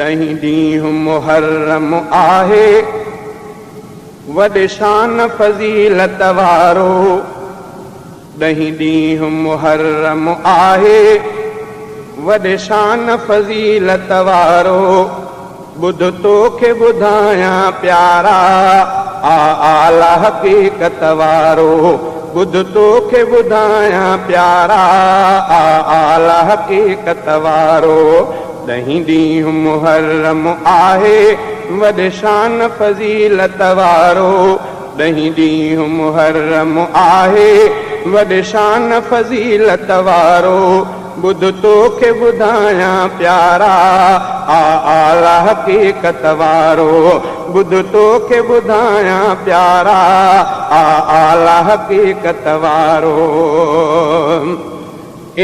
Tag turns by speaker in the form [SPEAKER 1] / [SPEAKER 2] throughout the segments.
[SPEAKER 1] ॾहीं ॾींहुं मुहर्रम आहे वॾे शान फज़ीलत वारो। ॾहीं ॾींहुं मुहर्रम आहे वॾे शान फज़ीलत वारो। ॿुध तोखे ॿुधायां प्यारा आला हक़ीक़त वारो। ॿुध तोखे ॿुधायां प्यारा आला हक़ीक़त वारो। ॾहीं ॾींहुं मुहर्रम आहे वॾे शान फज़ीलत वारो। ॾहीं ॾींहुं मुहर्रम आहे वॾे शान फज़ीलत वारो। ॿुध तोखे ॿुधायां प्यारा आला हक़ीक़त वारो। ॿुध तोखे ॿुधायां प्यारा आला हक़ीक़त वारो।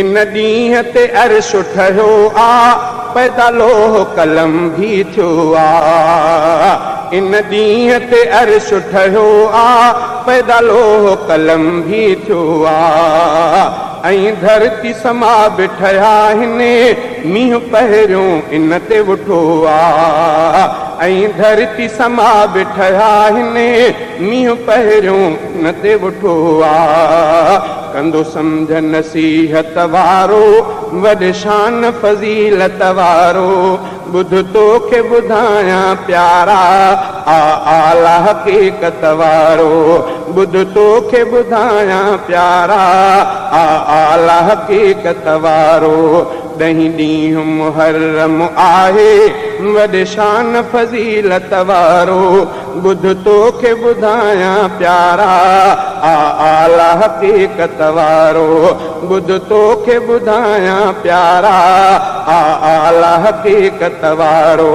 [SPEAKER 1] इन ॾींहं ते अर्श ठहियो आ पैदा लोह कलम भी थियो आ। इन ॾींहं ते अर्श ठहियो आ पैदा लोह कलम भी थियो आ। ऐं धरती समा बि ठहिया आहिनि मींहुं पहिरियों इन ते उठो आ। ऐं धरती समा बि ठहिया आहिनि मींहुं पहिरियों इन ते उठो आ। कंदो सम्झ नसीहत वारो वॾे शान फज़ीलत वारो। ॿुध तोखे ॿुधायां प्यारा आला हक़ीक़त वारो। ॿुध तोखे ॿुधायां प्यारा आला हक़ीक़त वारो। ॾहीं ॾींहुं मुहर्रम आहे वॾे शान फज़ीलत वारो। ॿुध तोखे ॿुधायां प्यारा आला हक़ीक़त वारो। ॿुध तोखे ॿुधायां प्यारा आला हक़ीक़त वारो।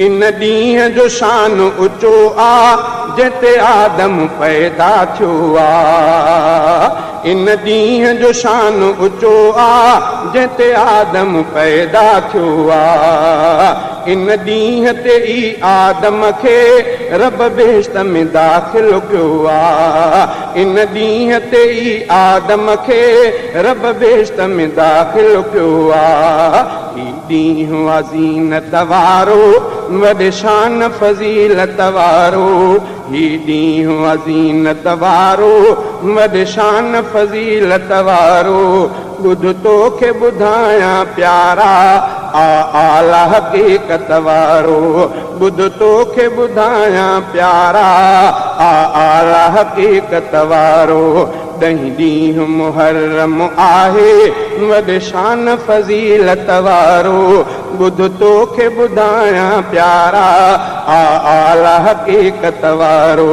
[SPEAKER 1] इन ॾींहं जो शान ऊचो आ जिते आदम पैदा थियो आ। इन ॾींहं जो शान ऊचो आ जिते आदम पैदा थियो आ। इन ॾींहं ते ई आदम खे रब बेश्त में दाख़िल कयो आ। इन ॾींहं ते ई आदम खे रब बेश्त में दाख़िल कयो आ। ॾींहुं अज़ीनत वारो वॾे शान फज़ीलत वारो। ही ॾींहुं अज़ीनत वारो वॾे शान फज़ीलत वारो। ॿुध तोखे ॿुधायां प्यारा आला हक़ीक़त वारो। ॿुध तोखे ॿुधायां प्यारा आला हक़ीक़त वारो। ॾहीं ॾींहुं मुहर्रम आहे वॾे शान फज़ीलत वारो। ॿुध तोखे ॿुधायां प्यारा आला हक़ीक़त वारो।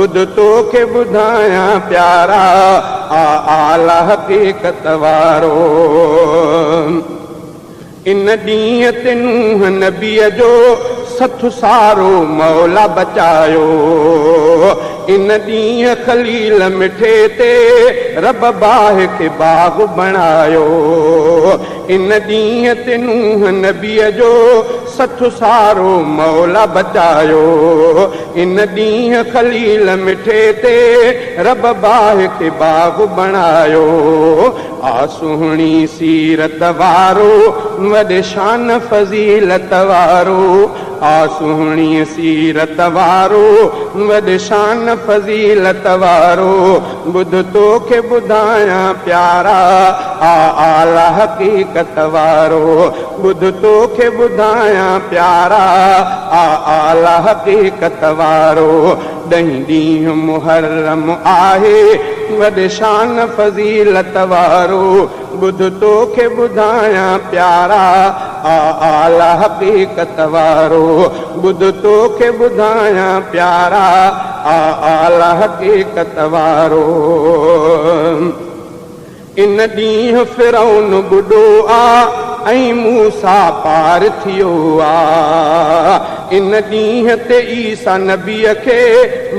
[SPEAKER 1] ॿुध तोखे ॿुधायां प्यारा आला हक़ीक़त वारो। इन ॾींहं ते नूह नबीअ जो सथु सारो मौला बचायो। इन ॾींहं ख़लील मिठे ते रब बाहि खे बाग़ बणायो। इन ॾींहं ते नूह नबीअ जो सथु सारो मौला बचायो। इन ॾींहं ख़लील मिठे ते रब बाहि खे बाग़ बणायो। आ सुहिणी सीरत वारो वॾे शान फज़ीलत वारो। आ सुहिणी सीरत वारो वॾे शान फज़ीलत वारो। ॿुध तोखे ॿुधायां प्यारा आला हक़ीक़त वारो। ॿुध तोखे ॿुधायां प्यारा आला हक़ीक़त वारो। ॾहीं ॾींहुं मुहर्रम आहे वॾे शान फज़ीलत वारो। ॿुध तोखे ॿुधायां प्यारा आला हक़ीक़त वारो। ॿुध तोखे ॿुधायां प्यारा आला हक़ीक़त वारो। इन ॾींहुं फ़िरौन ॿुॾो आ ऐं मूसा पार थियो आ। इन ॾींहं ते ईसा नबीअ खे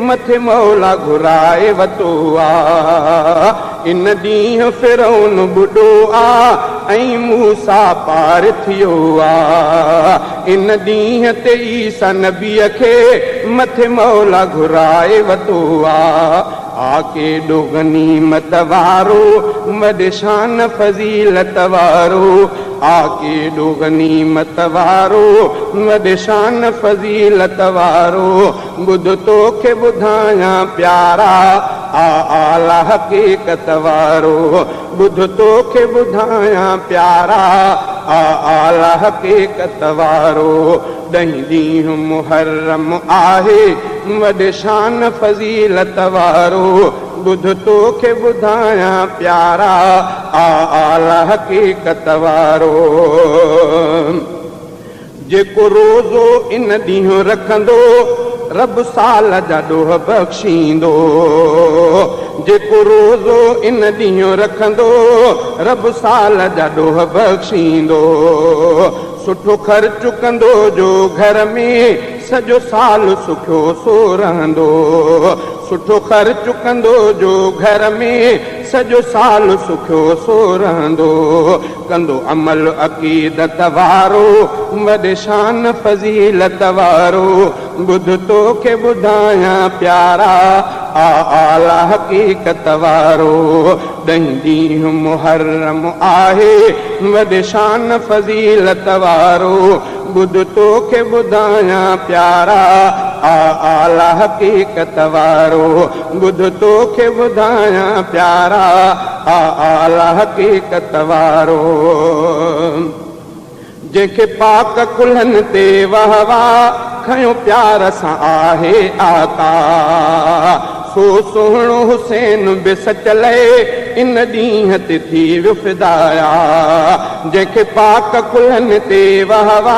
[SPEAKER 1] मथे मौला घुराए वतो आ। इन ॾींहुं फ़िरौन ॿुॾो आ ऐं मूसा पार थियो आ। इन ॾींहं ते ईसा नबीअ खे मथे मौला घुराए वतो आ। आके डो गनीमत वारो वॾे शान फज़ीलत वारो आके डो गनीमत वारो वॾे शान फज़ीलत वारो ॿुध तोखे ॿुधायां प्यारा आला हक़ीक़त वारो ॿुध तोखे ॿुधायां प्यारा आला हक़ीक़त वारो ॾहीं ॾींहुं मुहर्रम आहे वॾे शान फज़ीलत वारो ॿुध तोखे ॿुधायां प्यारा आला हक़ीक़त वारो जेको रोज़ो इन ॾींहुं रखंदो रब साल जा ॾोह बख़्शींदो जेको रोज़ो इन ॾींहुं रखंदो रब साल जा ॾोह बख़्शींदो सुठो ख़र्च कंदो जो घर में सॼो साल सुखियो सो रहंदो सुठो ख़र्च कंदो जो घर में सॼो साल सुखियो सो रहंदो कंदो अमल अक़ीदत वारो वॾे शान फज़ीलत वारो ॿुध तोखे ॿुधायां प्यारा आला हक़ीक़त वारो ॾहीं ॾींहुं मुहर्रम आहे वॾे शान फज़ीलत वारो ॿुध तोखे ॿुधायां प्यारा आला हक़ीक़त वारो ॿुध तोखे ॿुधायां प्यारा आला हक़ीक़त वारो जंहिंखे पाक कुल्हनि ते वहवा खयो प्यार सां आहे आका सो सुहिणो हुसैन बि सच लहे इन ॾींहं ते थी वियो फिदाया जंहिंखे पाक कुल्हनि ते वहवा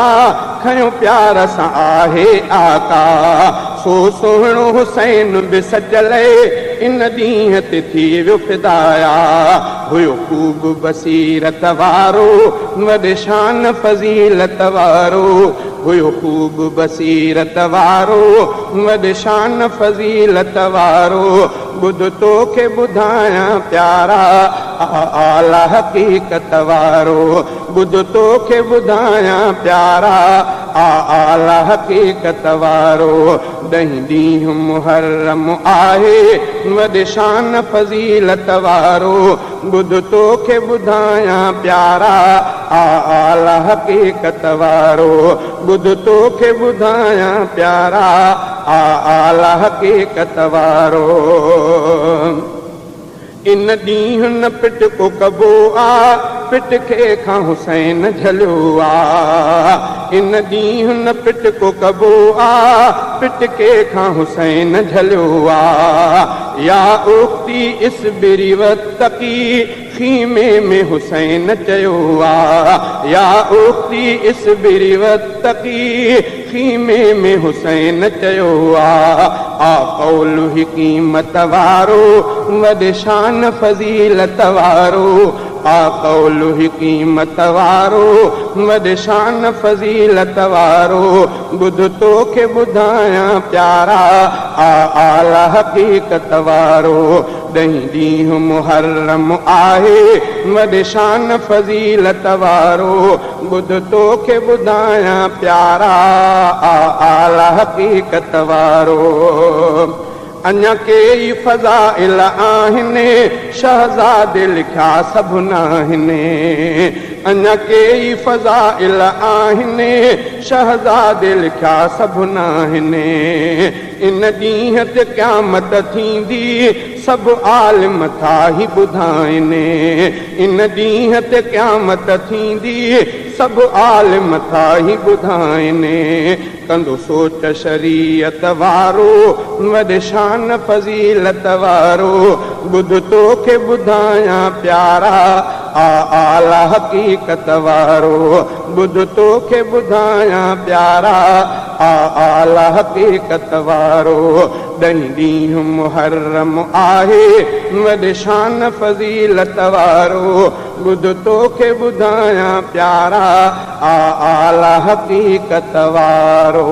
[SPEAKER 1] खयो प्यार सां आहे आका सो सुहिणो हुसैन बि सच लहे इन ॾींहं ते थी वियो फिदाया हुयो ख़ूब बसीरत वारो वॾे शान फज़ीलत वारो हुयो ख़ूब बसीरत वारो वॾे शान फज़ीलत वारो ॿुध तोखे ॿुधायां प्यारा आला हक़ीक़त वारो ॿुध तोखे ॿुधायां प्यारा आला हक़ीक़त वारो ॾहीं ॾींहुं मुहर्रम आहे वॾे शान फज़ीलत वारो ॿुध तोखे ॿुधायां प्यारा आला हक़ीक़त वारो ॿुध तोखे ॿुधायां प्यारा आला हक़ीक़त वारो इन ॾींहुं न पिट को कबो आ पिट खे खां हुसैन झलियो आ इन ॾींहुं न पिट को कबो आ पिट खे खां हुसैन झलियो आ या उख्ती इसबिरी वतकी खीमे में हुसैन चयो आ या उख्ती इसबिरी वतकी खीमे में हुसैन चयो आ कौल हिकीमत वारो वॾे शान फज़ीलत वारो कौल हिकीमत वारो वॾे शान फज़ीलत वारो ॿुध तोखे ॿुधायां प्यारा आला हक़ीक़त वारो ॾहीं ॾींहुं मुहर्रम आहे वॾे शान फज़ीलत वारो ॿुध तोखे ॿुधायां प्यारा आला हक़ीक़त वारो अञा कई फ़ज़ाइल आहिनि शहज़ादे लिखिया सभु नाहिनि अञा कई फ़ज़ाइल आहिनि शहज़ादे लिखिया सभु नाहिनि इन ॾींहं ते क़यामत थींदी सभु आलिम था ई ॿुधाइनि इन ॾींहं ते क़यामत थींदी सभु आलिम था ई ॿुधाइनि कंदो सोच शरीयत वारो वॾे शान फज़ीलत वारो ॿुध तोखे ॿुधायां प्यारा आला हक़ीक़त वारो ॿुध तोखे ॿुधायां प्यारा आला हक़ीक़त वारो ॾहीं ॾींहुं मुहर्रम आहे वॾे शान फज़ीलत वारो ॿुध तोखे ॿुधायां प्यारा आला हक़ीक़त वारो